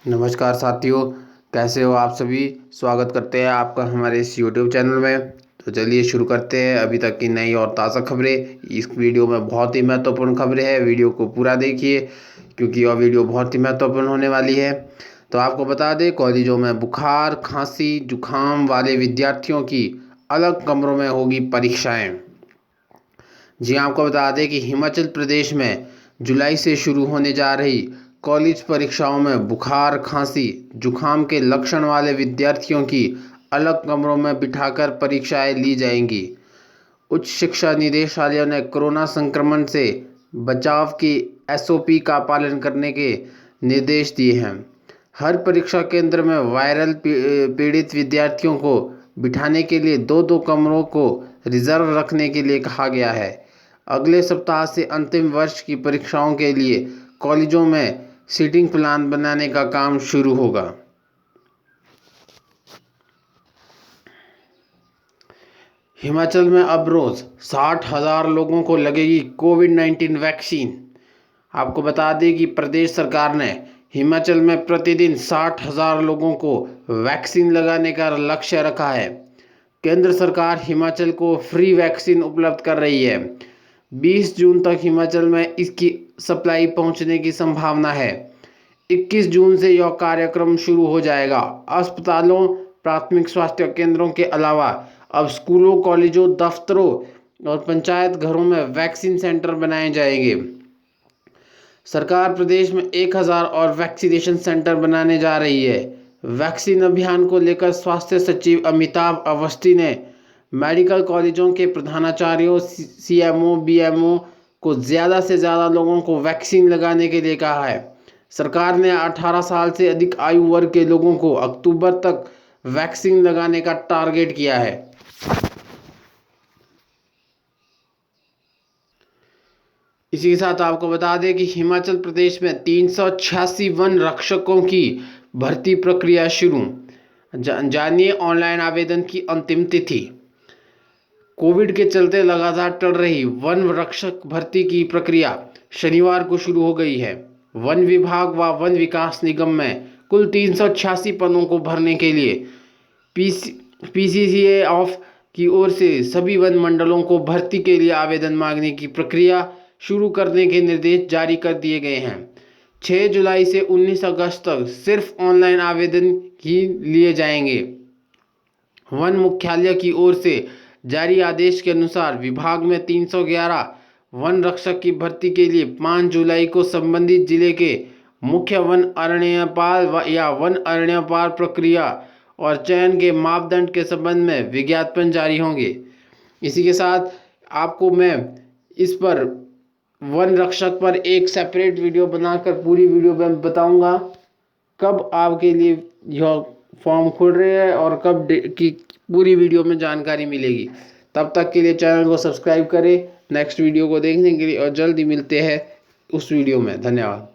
नमस्कार साथियों, कैसे हो आप सभी। स्वागत करते हैं आपका हमारे इस यूट्यूब चैनल में। तो चलिए शुरू करते हैं अभी तक की नई और ताज़ा खबरें। इस वीडियो में बहुत ही महत्वपूर्ण खबरें हैं, वीडियो को पूरा देखिए क्योंकि यह वीडियो बहुत ही महत्वपूर्ण होने वाली है। तो आपको बता दें, कॉलेजों में बुखार, खांसी, जुकाम वाले विद्यार्थियों की अलग कमरों में होगी परीक्षाएँ। जी आपको बता दें कि हिमाचल प्रदेश में जुलाई से शुरू होने जा रही कॉलेज परीक्षाओं में बुखार, खांसी, जुकाम के लक्षण वाले विद्यार्थियों की अलग कमरों में बिठाकर परीक्षाएं ली जाएंगी। उच्च शिक्षा निदेशालय ने कोरोना संक्रमण से बचाव की एसओपी का पालन करने के निर्देश दिए हैं। हर परीक्षा केंद्र में वायरल पीड़ित विद्यार्थियों को बिठाने के लिए दो दो कमरों को रिजर्व रखने के लिए कहा गया है। अगले सप्ताह से अंतिम वर्ष की परीक्षाओं के लिए कॉलेजों में सीटिंग प्लान बनाने का काम शुरू होगा। हिमाचल में अब रोज 60,000 लोगों को लगेगी कोविड-19 वैक्सीन। आपको बता दें कि प्रदेश सरकार ने हिमाचल में प्रतिदिन 60,000 लोगों को वैक्सीन लगाने का लक्ष्य रखा है। केंद्र सरकार हिमाचल को फ्री वैक्सीन उपलब्ध कर रही है। 20 जून तक हिमाचल में इसकी सप्लाई पहुंचने की संभावना है। 21 जून से यह कार्यक्रम शुरू हो जाएगा। अस्पतालों, प्राथमिक स्वास्थ्य केंद्रों के अलावा अब स्कूलों, कॉलेजों, दफ्तरों और पंचायत घरों में वैक्सीन सेंटर बनाए जाएंगे। सरकार प्रदेश में 1000 और वैक्सीनेशन सेंटर बनाने जा रही है। वैक्सीन अभियान को लेकर स्वास्थ्य सचिव अमिताभ अवस्थी ने मेडिकल कॉलेजों के प्रधानाचार्यों, सीएमओ, बीएमओ को ज़्यादा से ज़्यादा लोगों को वैक्सीन लगाने के लिए कहा है। सरकार ने 18 साल से अधिक आयु वर्ग के लोगों को अक्टूबर तक वैक्सीन लगाने का टारगेट किया है। इसी के साथ आपको बता दें कि हिमाचल प्रदेश में 386 वन रक्षकों की भर्ती प्रक्रिया शुरू। जानिए ऑनलाइन आवेदन की अंतिम तिथि। कोविड के चलते लगातार टल रही वन रक्षक भर्ती की प्रक्रिया शनिवार को शुरू हो गई है। वन विभाग व वन विकास निगम में कुल 386 पदों को भरने के लिए पीसीसीए ऑफ की ओर से सभी वन मंडलों को भर्ती के लिए आवेदन मांगने की प्रक्रिया शुरू करने के निर्देश जारी कर दिए गए हैं। 6 जुलाई से 19 अगस्त तक सिर्फ ऑनलाइन आवेदन ही लिए जाएंगे। वन मुख्यालय की ओर से जारी आदेश के अनुसार विभाग में 311 वन रक्षक की भर्ती के लिए 5 जुलाई को संबंधित जिले के मुख्य वन अरण्यपाल या वन अरण्यपाल प्रक्रिया और चयन के मापदंड के संबंध में विज्ञापन जारी होंगे। इसी के साथ आपको मैं इस पर वन रक्षक पर एक सेपरेट वीडियो बनाकर पूरी वीडियो में बताऊंगा कब आपके लिए यह फॉर्म खुल रहे हैं और कब की पूरी वीडियो में जानकारी मिलेगी। तब तक के लिए चैनल को सब्सक्राइब करें नेक्स्ट वीडियो को देखने के लिए और जल्दी मिलते हैं उस वीडियो में। धन्यवाद।